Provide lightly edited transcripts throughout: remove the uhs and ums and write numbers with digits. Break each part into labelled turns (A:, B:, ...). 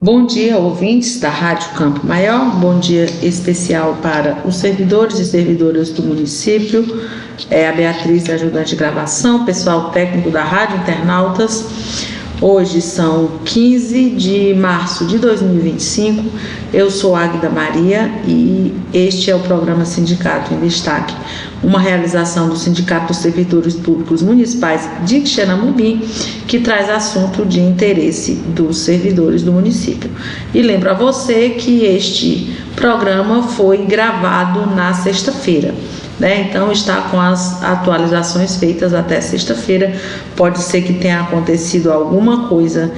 A: Bom dia, ouvintes da Rádio Campo Maior. Bom dia especial para os servidores e servidoras do município, a Beatriz, ajudante de gravação, pessoal técnico da Rádio Internautas. Hoje são 15 de março de 2025. Eu sou Águida Maria e este é o programa Sindicato em Destaque, uma realização do Sindicato dos Servidores Públicos Municipais de Xanamobim, que traz assunto de interesse dos servidores do município. E lembro a você que este programa foi gravado na sexta-feira, então está com as atualizações feitas até sexta-feira. Pode ser que tenha acontecido alguma coisa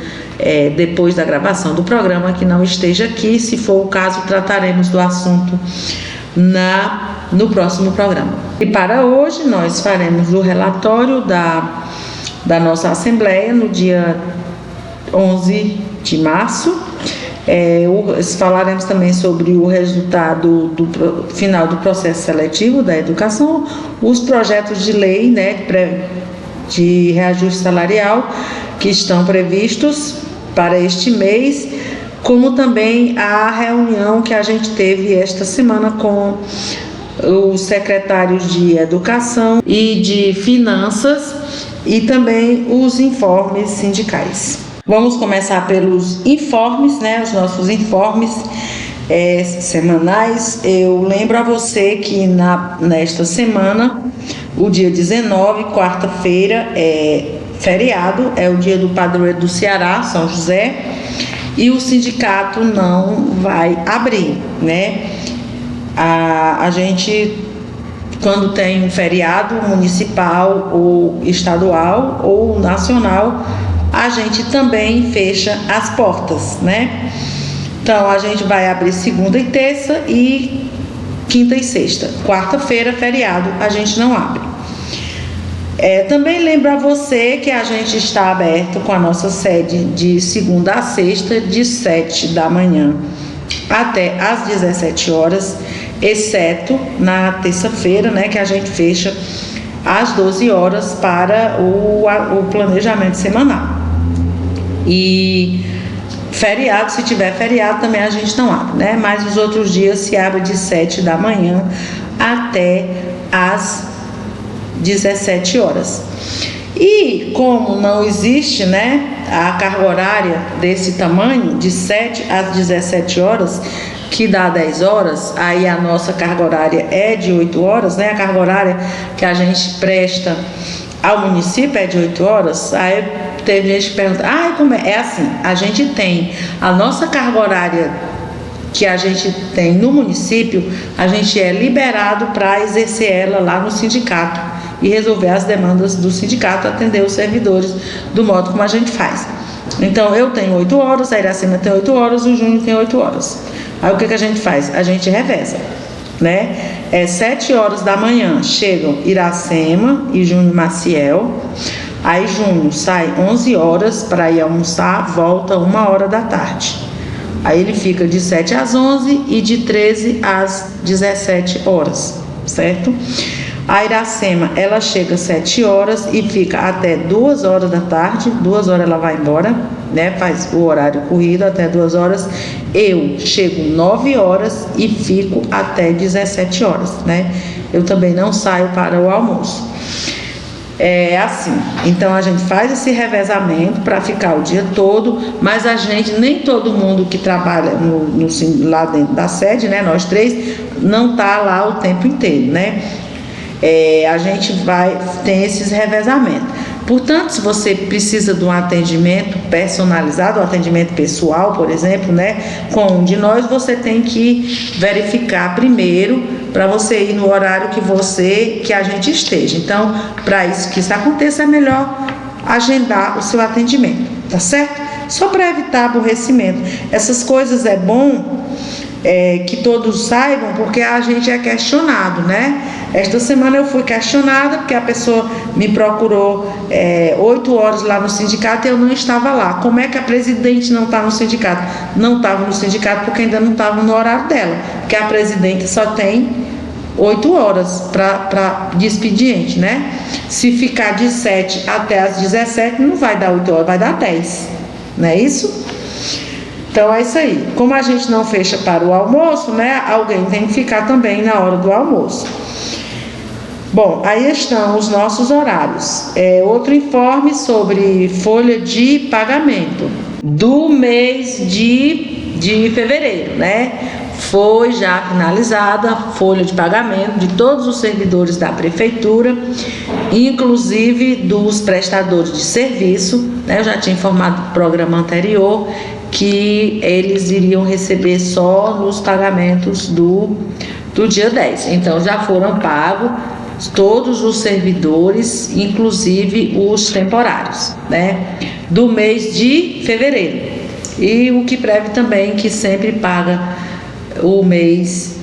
A: depois da gravação do programa que não esteja aqui. Se for o caso, trataremos do assunto no próximo programa. E para hoje nós faremos o relatório da nossa Assembleia no dia 11 de março. Falaremos também sobre o resultado do final do processo seletivo da educação, os projetos de lei de reajuste salarial que estão previstos para este mês, como também a reunião que a gente teve esta semana com os secretários de Educação e de Finanças e também os informes sindicais. Vamos começar pelos informes, os nossos informes semanais. Eu lembro a você que nesta semana, o dia 19, quarta-feira, é feriado, é o dia do padroeiro do Ceará, São José, e o sindicato não vai abrir, A gente, quando tem um feriado municipal ou estadual ou nacional, a gente também fecha as portas, Então, a gente vai abrir segunda e terça e quinta e sexta. Quarta-feira, feriado, a gente não abre. Também lembro a você que a gente está aberto com a nossa sede de segunda a sexta, de 7 da manhã até às 17 horas, exceto na terça-feira, que a gente fecha às 12 horas para o planejamento semanal. E feriado, se tiver feriado, também a gente não abre, Mas os outros dias se abre de 7 da manhã até às 17 horas. E como não existe, a carga horária desse tamanho, de 7 às 17 horas, que dá 10 horas, aí a nossa carga horária é de 8 horas, A carga horária que a gente presta ao município é de 8 horas, aí teve gente que pergunta, como é? É assim, a gente tem a nossa carga horária que a gente tem no município, a gente é liberado para exercer ela lá no sindicato e resolver as demandas do sindicato, atender os servidores do modo como a gente faz. Então, eu tenho 8 horas, a Iracema tem 8 horas, o Júnior tem 8 horas. Aí o que a gente faz? A gente reveza, 7 horas da manhã chegam Iracema e Júnior Maciel. Aí Júnior sai 11 horas para ir almoçar, volta 1 hora da tarde. Aí ele fica de 7 às 11 e de 13 às 17 horas, certo? A Iracema, ela chega às 7 horas e fica até 2 horas da tarde. 2 horas ela vai embora, faz o horário corrido até 2 horas. Eu chego 9 horas e fico até 17 horas, Eu também não saio para o almoço. É assim, então a gente faz esse revezamento para ficar o dia todo, mas nem todo mundo que trabalha lá dentro da sede, nós três, não está lá o tempo inteiro, A gente tem esses revezamentos. Portanto, se você precisa de um atendimento personalizado, um atendimento pessoal, por exemplo, com um de nós, você tem que verificar primeiro para você ir no horário que a gente esteja. Então, para que isso aconteça, é melhor agendar o seu atendimento, tá certo? Só para evitar aborrecimento. Essas coisas é bom que todos saibam, porque a gente é questionado, Esta semana eu fui questionada porque a pessoa me procurou 8 horas lá no sindicato e eu não estava lá. Como é que a presidente não está no sindicato? Não estava no sindicato porque ainda não estava no horário dela, porque a presidente só tem 8 horas de expediente, Se ficar de 7 até as 17, não vai dar 8 horas, vai dar 10, não é isso? Então é isso aí. Como a gente não fecha para o almoço, né? Alguém tem que ficar também na hora do almoço. Bom, aí estão os nossos horários. Outro informe sobre folha de pagamento do mês de fevereiro, né? Foi já finalizada a folha de pagamento de todos os servidores da prefeitura, inclusive dos prestadores de serviço, né? Eu já tinha informado no programa anterior que eles iriam receber só nos pagamentos do dia 10. Então já foram pagos todos os servidores, inclusive os temporários, né, do mês de fevereiro. E o que preve também que sempre paga o mês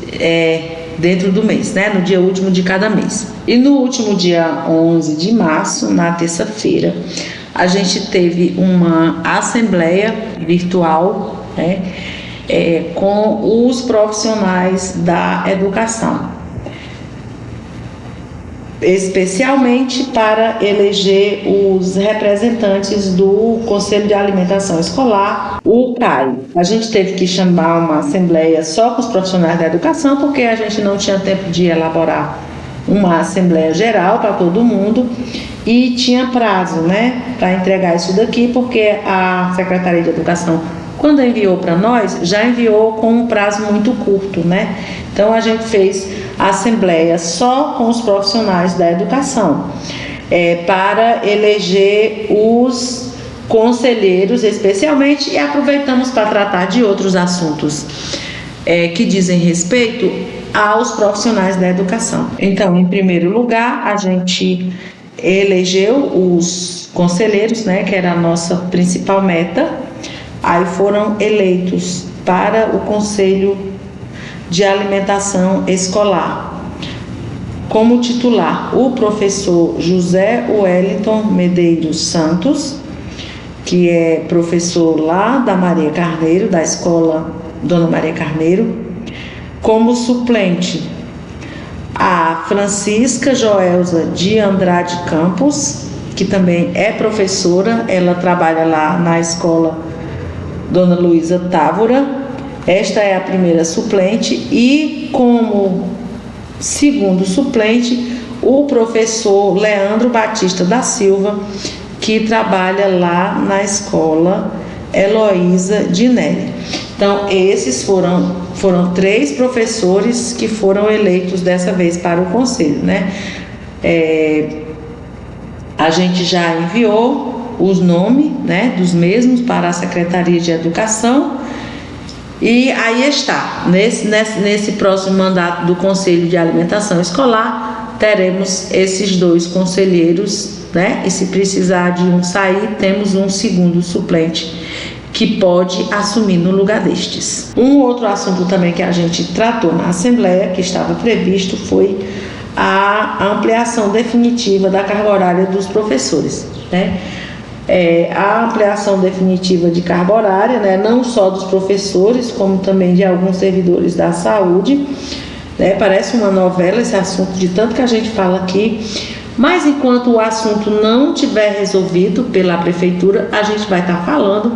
A: dentro do mês, né, no dia último de cada mês. E no último dia 11 de março, na terça-feira, a gente teve uma assembleia virtual, né, com os profissionais da educação, especialmente para eleger os representantes do Conselho de Alimentação Escolar, o CAI. A gente teve que chamar uma assembleia só com os profissionais da educação, porque a gente não tinha tempo de elaborar uma assembleia geral para todo mundo e tinha prazo, né, para entregar isso daqui, porque a Secretaria de Educação, quando enviou para nós, já enviou com um prazo muito curto, né? Então a gente fez a assembleia só com os profissionais da educação, para eleger os conselheiros especialmente, e aproveitamos para tratar de outros assuntos que dizem respeito aos profissionais da educação. Então, em primeiro lugar, a gente elegeu os conselheiros, né, que era a nossa principal meta. Aí foram eleitos para o Conselho de Alimentação Escolar como titular o professor José Wellington Medeiros Santos, que é professor lá da Maria Carneiro, da escola Dona Maria Carneiro. Como suplente, a Francisca Joelza de Andrade Campos, que também é professora, ela trabalha lá na escola Dona Luísa Távora. Esta é a primeira suplente. E como segundo suplente, o professor Leandro Batista da Silva, que trabalha lá na escola Heloísa Dinelli. Então, esses foram 3 professores que foram eleitos dessa vez para o conselho, né? A gente já enviou os nomes, né, dos mesmos para a Secretaria de Educação. E aí está, nesse próximo mandato do Conselho de Alimentação Escolar, teremos esses 2 conselheiros, né? E se precisar de um sair, temos um segundo suplente que pode assumir no lugar destes. Um outro assunto também que a gente tratou na Assembleia, que estava previsto, foi a ampliação definitiva da carga horária dos professores, né? A ampliação definitiva de carga horária, né, não só dos professores, como também de alguns servidores da saúde, né? Parece uma novela esse assunto, de tanto que a gente fala aqui, mas enquanto o assunto não tiver resolvido pela prefeitura, a gente vai estar falando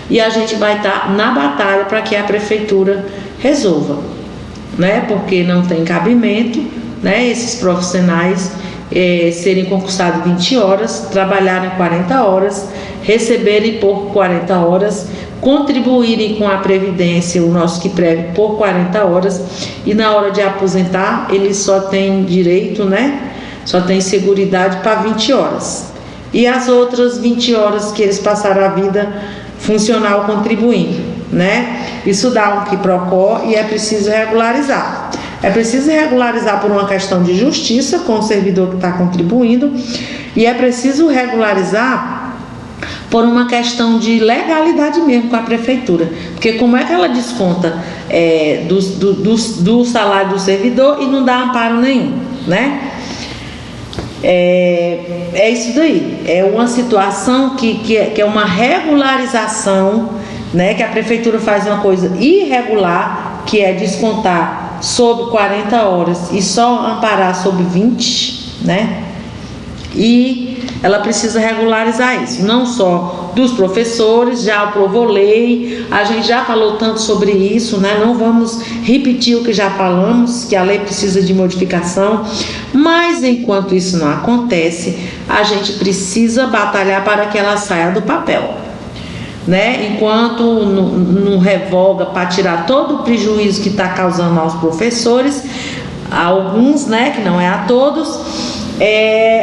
A: e a gente vai estar na batalha para que a prefeitura resolva, né? Porque não tem cabimento, né, esses profissionais serem concursados 20 horas, trabalharem 40 horas, receberem por 40 horas, contribuírem com a Previdência, o nosso QUIPREV, por 40 horas, e na hora de aposentar, eles só têm direito, né? Só tem seguridade para 20 horas. E as outras 20 horas que eles passaram a vida funcional contribuindo, né? Isso dá um quiprocó e é preciso regularizar. É preciso regularizar por uma questão de justiça com o servidor que está contribuindo, e é preciso regularizar por uma questão de legalidade mesmo com a prefeitura. Porque como é que ela desconta do salário do servidor e não dá amparo nenhum, né? É isso daí. É uma situação que é uma regularização, né? Que a prefeitura faz uma coisa irregular, que é descontar sobre 40 horas e só amparar sobre 20, né? E ela precisa regularizar isso, não só dos professores, já aprovou lei, a gente já falou tanto sobre isso, né? Não vamos repetir o que já falamos, que a lei precisa de modificação, mas enquanto isso não acontece, a gente precisa batalhar para que ela saia do papel, né? Enquanto não revoga para tirar todo o prejuízo que está causando aos professores, a alguns, né, que não é a todos,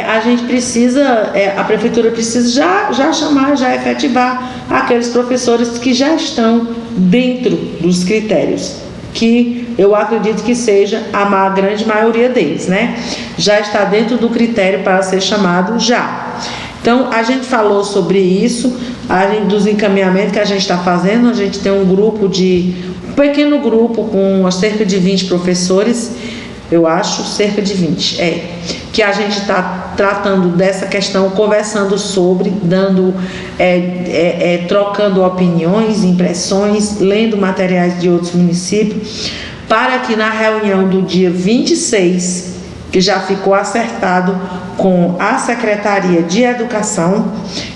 A: a gente precisa, a prefeitura precisa já chamar, já efetivar aqueles professores que já estão dentro dos critérios, que eu acredito que seja a grande maioria deles, né? Já está dentro do critério para ser chamado já. Então, a gente falou sobre isso, dos encaminhamentos que a gente está fazendo. A gente tem um pequeno grupo com cerca de 20 professores, eu acho, cerca de 20, que a gente está tratando dessa questão, conversando sobre, trocando opiniões, impressões, lendo materiais de outros municípios, para que na reunião do dia 26, que já ficou acertado com a Secretaria de Educação,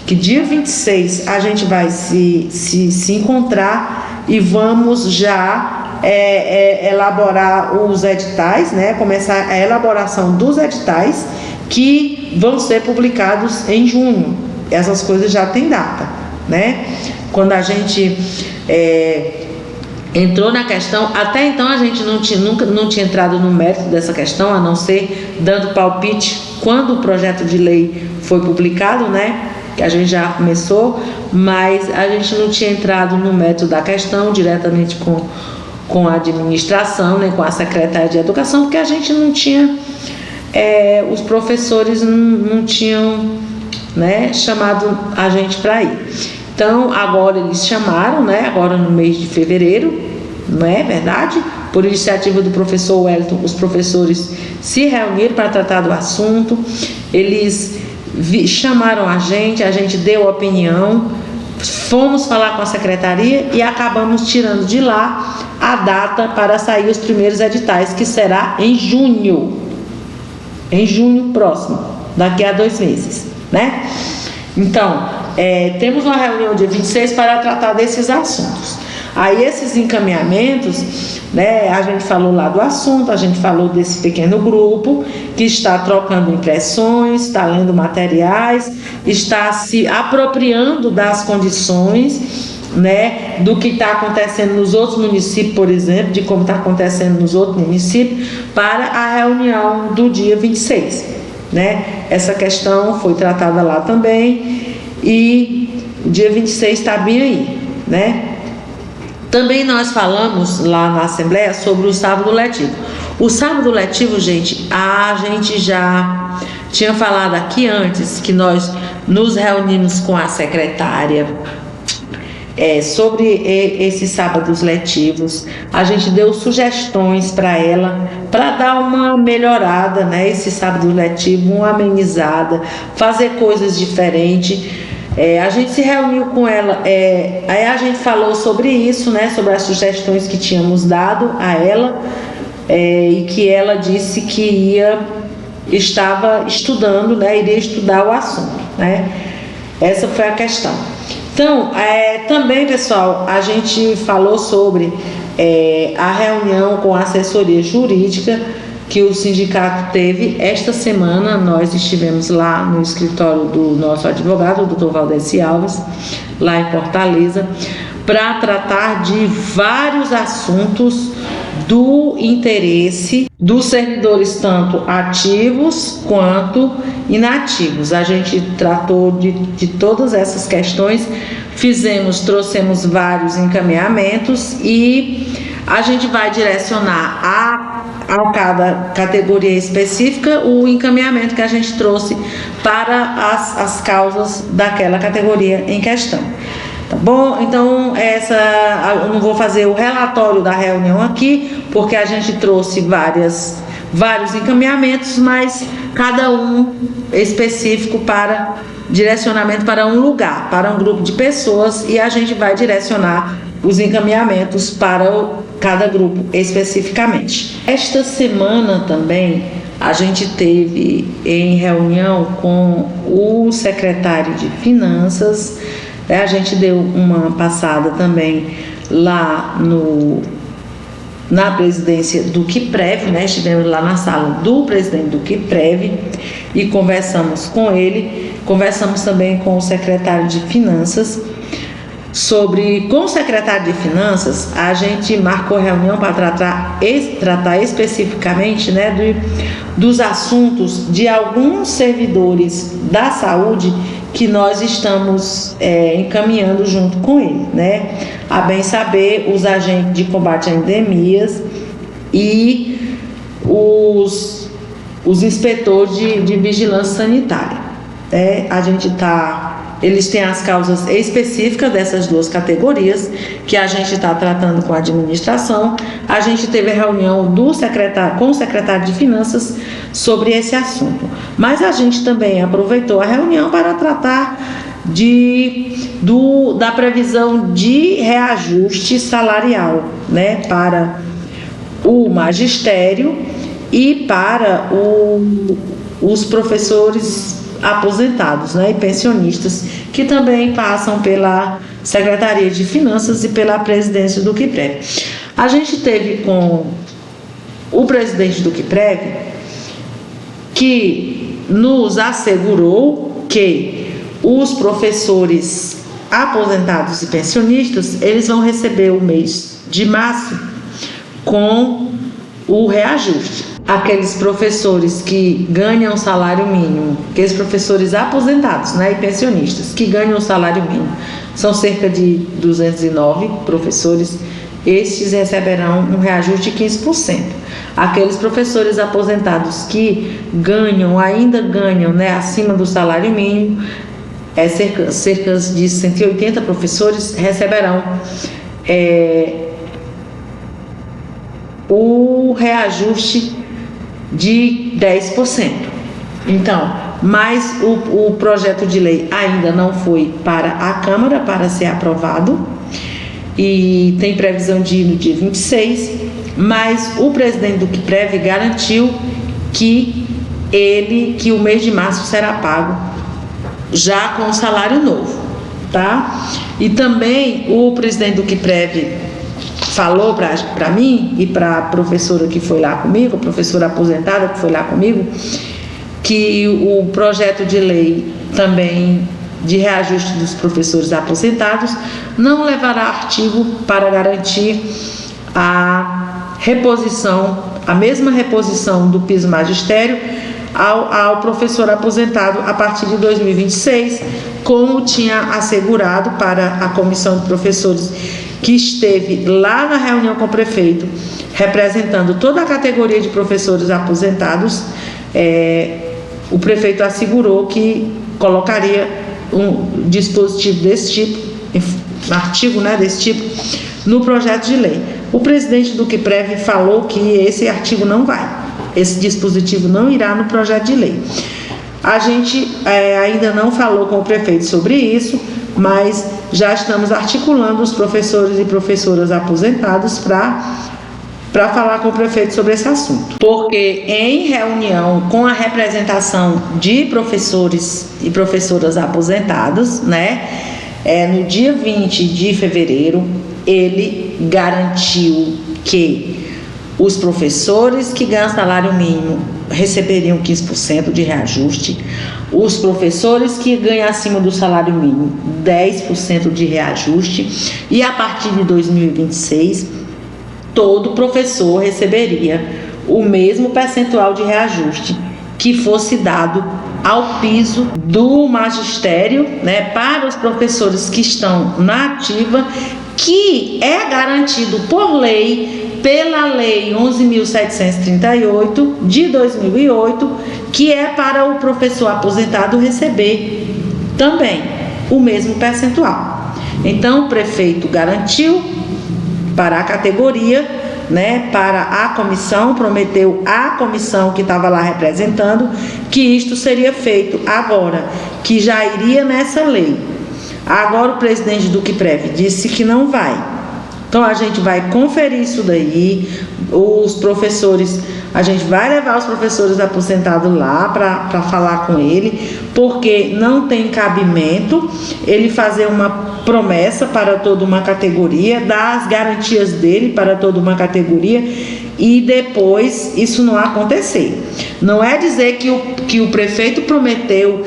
A: que dia 26 a gente vai se encontrar e vamos já elaborar os editais, né? Começar a elaboração dos editais que vão ser publicados em junho. Essas coisas já têm data, né? Quando a gente entrou na questão, até então a gente nunca tinha entrado no mérito dessa questão, a não ser dando palpite quando o projeto de lei foi publicado, né? Que a gente já começou, mas a gente não tinha entrado no mérito da questão diretamente com a administração, né, com a Secretaria de Educação, porque a gente não tinha, os professores não tinham, né, chamado a gente para ir. Então, agora eles chamaram, né, agora no mês de fevereiro, não é verdade? Por iniciativa do professor Wellington, os professores se reuniram para tratar do assunto, eles chamaram a gente deu opinião, fomos falar com a secretaria e acabamos tirando de lá a data para sair os primeiros editais, que será em junho próximo, daqui a 2 meses, né? Então, temos uma reunião dia 26 para tratar desses assuntos. Aí esses encaminhamentos, né, a gente falou lá do assunto, a gente falou desse pequeno grupo que está trocando impressões, está lendo materiais, está se apropriando das condições, né, do que está acontecendo nos outros municípios, por exemplo, de como está acontecendo nos outros municípios, para a reunião do dia 26, né? Essa questão foi tratada lá também e o dia 26 está bem aí, né? Também nós falamos lá na Assembleia sobre o sábado letivo. O sábado letivo, gente, a gente já tinha falado aqui antes, que nós nos reunimos com a secretária sobre esses sábados letivos. A gente deu sugestões para ela, para dar uma melhorada, né? Esse sábado letivo, uma amenizada, fazer coisas diferentes. A gente se reuniu com ela, aí a gente falou sobre isso, né, sobre as sugestões que tínhamos dado a ela, e que ela disse que estava estudando, né, iria estudar o assunto, né? Essa foi a questão. Então, também, pessoal, a gente falou sobre a reunião com a assessoria jurídica que o sindicato teve esta semana. Nós estivemos lá no escritório do nosso advogado, o Dr. Valdeci Alves, lá em Fortaleza, para tratar de vários assuntos do interesse dos servidores, tanto ativos quanto inativos. A gente tratou de todas essas questões, trouxemos vários encaminhamentos e a gente vai direcionar a cada categoria específica o encaminhamento que a gente trouxe para as causas daquela categoria em questão. Tá bom? Então, eu não vou fazer o relatório da reunião aqui, porque a gente trouxe vários encaminhamentos, mas cada um específico para direcionamento para um lugar, para um grupo de pessoas, e a gente vai direcionar os encaminhamentos para cada grupo especificamente. Esta semana também a gente teve em reunião com o secretário de Finanças, a gente deu uma passada também lá na presidência do QUIPREV, né? Estivemos lá na sala do presidente do QUIPREV e conversamos com ele, conversamos também com o secretário de Finanças. Com o secretário de Finanças, a gente marcou reunião para tratar especificamente, né, dos assuntos de alguns servidores da saúde que nós estamos encaminhando junto com ele, né? A bem saber, os agentes de combate a endemias e os inspetores de vigilância sanitária. Eles têm as causas específicas dessas duas categorias que a gente está tratando com a administração. A gente teve a reunião com o secretário de Finanças sobre esse assunto. Mas a gente também aproveitou a reunião para tratar da previsão de reajuste salarial, né, para o magistério e para os professores aposentados, né, e pensionistas, que também passam pela Secretaria de Finanças e pela presidência do QUIPREV. A gente teve com o presidente do QUIPREV que nos assegurou que os professores aposentados e pensionistas, eles vão receber o mês de março com o reajuste. Aqueles professores que ganham salário mínimo, aqueles professores aposentados, né, e pensionistas que ganham salário mínimo, são cerca de 209 professores, estes receberão um reajuste de 15%. Aqueles professores aposentados que ainda ganham, né, acima do salário mínimo, cerca de 180 professores receberão o reajuste de 10%. Então, mas o projeto de lei ainda não foi para a Câmara para ser aprovado e tem previsão de ir no dia 26, mas o presidente do QUIPREV garantiu que o mês de março será pago já com o salário novo, tá? E também o presidente do QUIPREV falou para mim e para a professora que foi lá comigo, a professora aposentada que foi lá comigo, que o projeto de lei também de reajuste dos professores aposentados não levará artigo para garantir a mesma reposição do piso magistério ao professor aposentado a partir de 2026, como tinha assegurado para a comissão de professores que esteve lá na reunião com o prefeito, representando toda a categoria de professores aposentados. O prefeito assegurou que colocaria um dispositivo desse tipo, um artigo, né, desse tipo, no projeto de lei. O presidente do QUIPREV falou que esse artigo não vai, esse dispositivo não irá no projeto de lei. A gente ainda não falou com o prefeito sobre isso, mas já estamos articulando os professores e professoras aposentados para falar com o prefeito sobre esse assunto. Porque em reunião com a representação de professores e professoras aposentados, né, no dia 20 de fevereiro, ele garantiu que os professores que ganham salário mínimo receberiam 15% de reajuste, os professores que ganham acima do salário mínimo 10% de reajuste, e a partir de 2026 todo professor receberia o mesmo percentual de reajuste que fosse dado ao piso do magistério, né, para os professores que estão na ativa, que é garantido por lei, pela Lei 11.738 de 2008, que é para o professor aposentado receber também o mesmo percentual. Então, o prefeito garantiu para a categoria, né, para a comissão, prometeu à comissão que estava lá representando que isto seria feito agora, que já iria nessa lei. Agora o presidente do QUIPREV disse que não vai. Então a gente vai conferir isso daí, Os professores, a gente vai levar os professores aposentados lá para falar com ele, porque não tem cabimento ele fazer uma promessa para toda uma categoria, dar as garantias dele para toda uma categoria e depois isso não acontecer. Não é dizer que o prefeito prometeu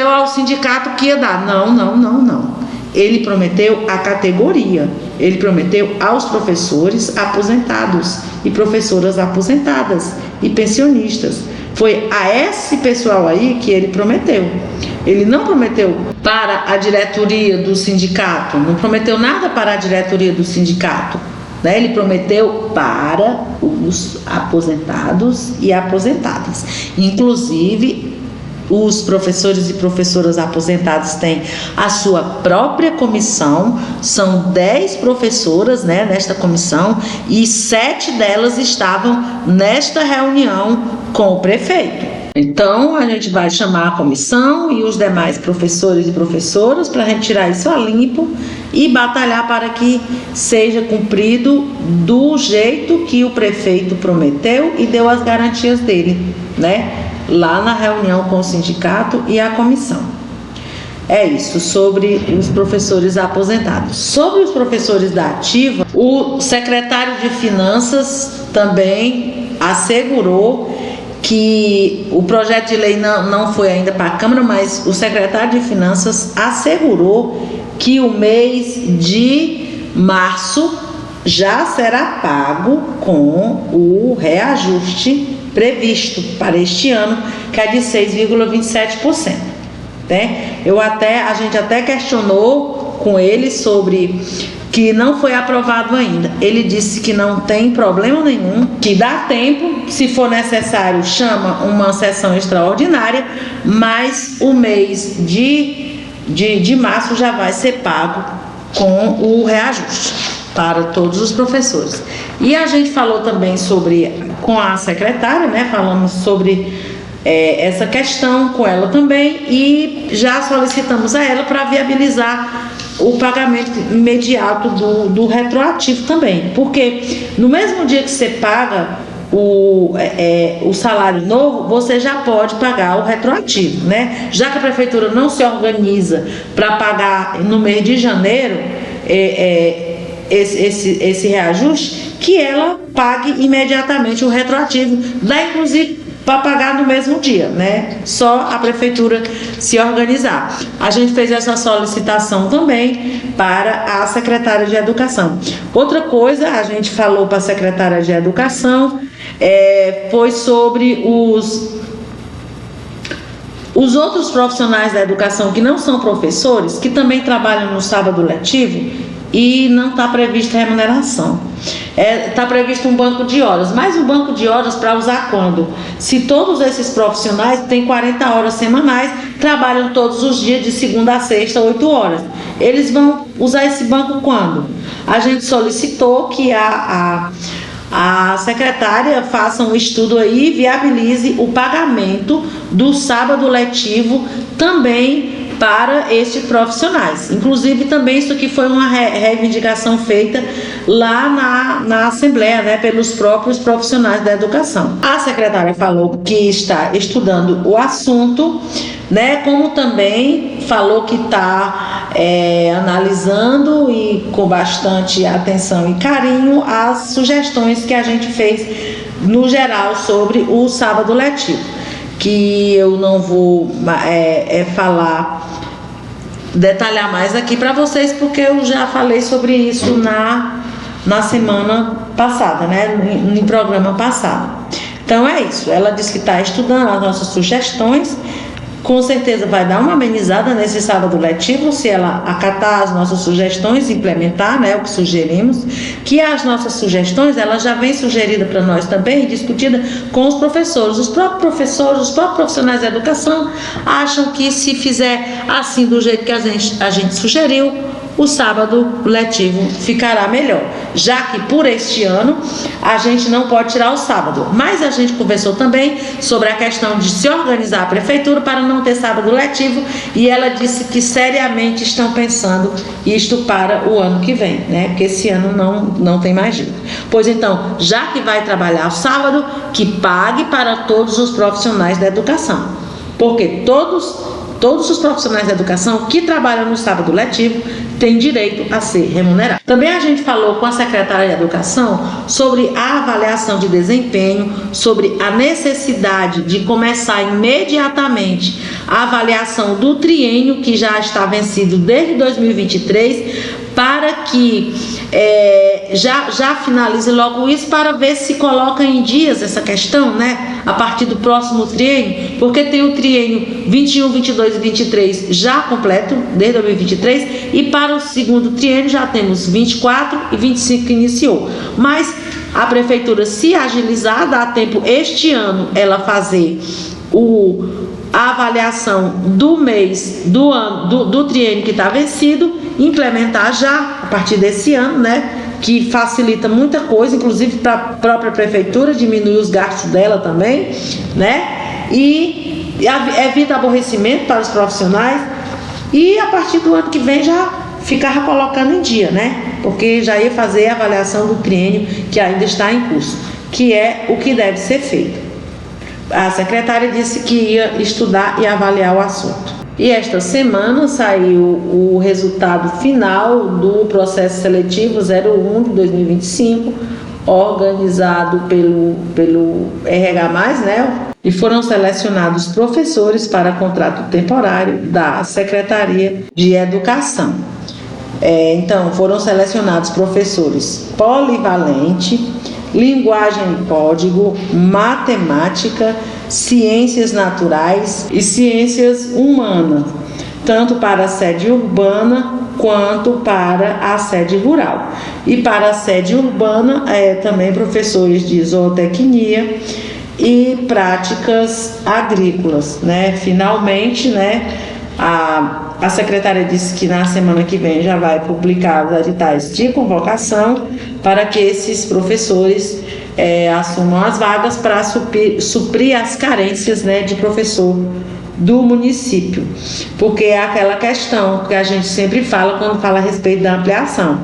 A: ao sindicato que ia dar. Não. Ele prometeu à categoria, ele prometeu aos professores aposentados e professoras aposentadas e pensionistas. Foi a esse pessoal aí que ele prometeu. Ele não prometeu para a diretoria do sindicato, não prometeu nada para a diretoria do sindicato, né? Ele prometeu para os aposentados e aposentadas. Inclusive, os professores e professoras aposentados têm a sua própria comissão, são 10 professoras, né, nesta comissão, e 7 delas estavam nesta reunião com o prefeito. Então, a gente vai chamar a comissão e os demais professores e professoras para a gente tirar isso a limpo e batalhar para que seja cumprido do jeito que o prefeito prometeu e deu as garantias dele, né? Lá na reunião com o sindicato e a comissão. É isso, sobre os professores aposentados. Sobre os professores da ativa, o secretário de Finanças também assegurou que o projeto de lei não foi ainda para a Câmara, mas o secretário de Finanças assegurou que o mês de março já será pago com o reajuste previsto para este ano, que é de 6,27%, né? A gente até questionou com ele sobre que não foi aprovado ainda. Ele disse que não tem problema nenhum, que dá tempo, se for necessário, chama uma sessão extraordinária, mas o mês de março já vai ser pago com o reajuste para todos os professores. E a gente falou também com a secretária, né? Falamos sobre essa questão com ela também e já solicitamos a ela para viabilizar o pagamento imediato do retroativo também, porque no mesmo dia que você paga o salário novo, você já pode pagar o retroativo, né? Já que a prefeitura não se organiza para pagar no mês de janeiro esse reajuste, que ela pague imediatamente o retroativo, dá inclusive para pagar no mesmo dia, né? Só a prefeitura se organizar. A gente fez essa solicitação também para a secretária de Educação. Outra coisa, a gente falou para a secretária de Educação, foi sobre os outros profissionais da educação que não são professores, que também trabalham no sábado letivo, e não está prevista remuneração. Está previsto um banco de horas, mas um banco de horas para usar quando? Se todos esses profissionais têm 40 horas semanais, trabalham todos os dias de segunda a sexta, 8 horas. Eles vão usar esse banco quando? A gente solicitou que a secretária faça um estudo aí e viabilize o pagamento do sábado letivo também para estes profissionais. Inclusive também isso aqui foi uma reivindicação feita lá na Assembleia, né, pelos próprios profissionais da educação. A secretária falou que está estudando o assunto, né, como também falou que está analisando e com bastante atenção e carinho as sugestões que a gente fez no geral sobre o sábado letivo, que eu não vou detalhar mais aqui para vocês, porque eu já falei sobre isso na semana passada, né, no programa passado. Então é isso, ela disse que está estudando as nossas sugestões, com certeza vai dar uma amenizada nesse sábado letivo, se ela acatar as nossas sugestões e implementar, né, o que sugerimos, que as nossas sugestões, ela já vem sugerida para nós também, discutida com os professores. Os próprios professores, os próprios profissionais da educação acham que se fizer assim do jeito que a gente sugeriu, o sábado letivo ficará melhor, já que por este ano a gente não pode tirar o sábado, mas a gente conversou também sobre a questão de se organizar a prefeitura para não ter sábado letivo, e ela disse que seriamente estão pensando isto para o ano que vem, né? Porque esse ano não tem mais jeito. Pois então, já que vai trabalhar o sábado, que pague para todos os profissionais da educação, porque todos os profissionais da educação que trabalham no sábado letivo têm direito a ser remunerados. Também a gente falou com a secretária de Educação sobre a avaliação de desempenho, sobre a necessidade de começar imediatamente a avaliação do triênio que já está vencido desde 2023, para que já finalize logo isso, para ver se coloca em dias essa questão, né? A partir do próximo triênio, porque tem o triênio 21, 22 e 23 já completo, desde 2023, e para o segundo triênio já temos 24 e 25 que iniciou. Mas a prefeitura, se agilizar, dá tempo este ano ela fazer a avaliação do mês, do ano, do triênio que está vencido, implementar já a partir desse ano, né? Que facilita muita coisa, inclusive para a própria prefeitura, diminuir os gastos dela também, né? E evita aborrecimento para os profissionais, e a partir do ano que vem já ficava colocando em dia, né? Porque já ia fazer a avaliação do triênio que ainda está em curso, que é o que deve ser feito. A secretária disse que ia estudar e avaliar o assunto. E esta semana saiu o resultado final do processo seletivo 01 de 2025, organizado pelo RH+, né? E foram selecionados professores para contrato temporário da Secretaria de Educação. Então, foram selecionados professores polivalente, linguagem e código, matemática, ciências naturais e ciências humanas, tanto para a sede urbana quanto para a sede rural. E para a sede urbana, também professores de zootecnia e práticas agrícolas, né? Finalmente, né, a secretária disse que na semana que vem já vai publicar os editais de convocação para que esses professores assumam as vagas para suprir as carências, né, de professor do município. Porque é aquela questão que a gente sempre fala quando fala a respeito da ampliação.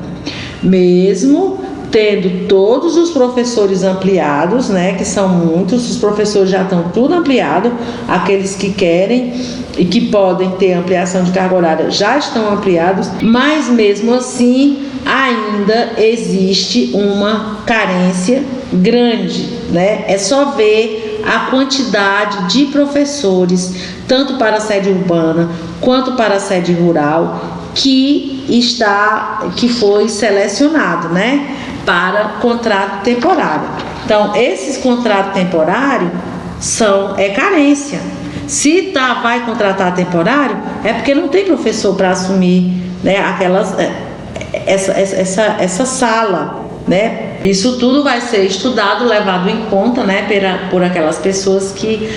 A: Mesmo tendo todos os professores ampliados, né, que são muitos, os professores já estão tudo ampliado, aqueles que querem e que podem ter ampliação de carga horária já estão ampliados, mas mesmo assim ainda existe uma carência grande, né? É só ver a quantidade de professores, tanto para a sede urbana quanto para a sede rural, que foi selecionado, né, para contrato temporário. Então, esses contratos temporários é carência. Se vai contratar temporário, é porque não tem professor para assumir, né, essa sala, né? Isso tudo vai ser estudado, levado em conta, né, por aquelas pessoas que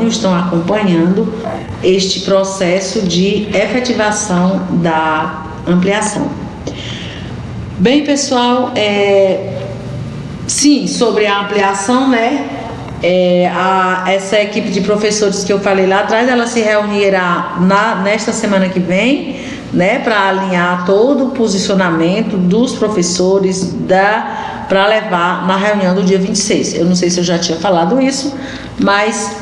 A: estão acompanhando este processo de efetivação da ampliação. Bem, pessoal, sim, sobre a ampliação, né, essa equipe de professores que eu falei lá atrás, ela se reunirá nesta semana que vem, né, para alinhar todo o posicionamento dos professores para levar na reunião do dia 26. Eu não sei se eu já tinha falado isso, mas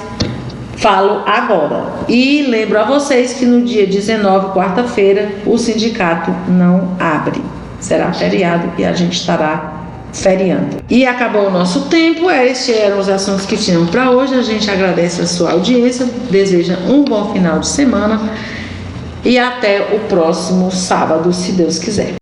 A: falo agora. E lembro a vocês que no dia 19, quarta-feira, o sindicato não abre. Será feriado e a gente estará feriando. E acabou o nosso tempo. Estes eram os assuntos que tínhamos para hoje. A gente agradece a sua audiência, deseja um bom final de semana e até o próximo sábado, se Deus quiser.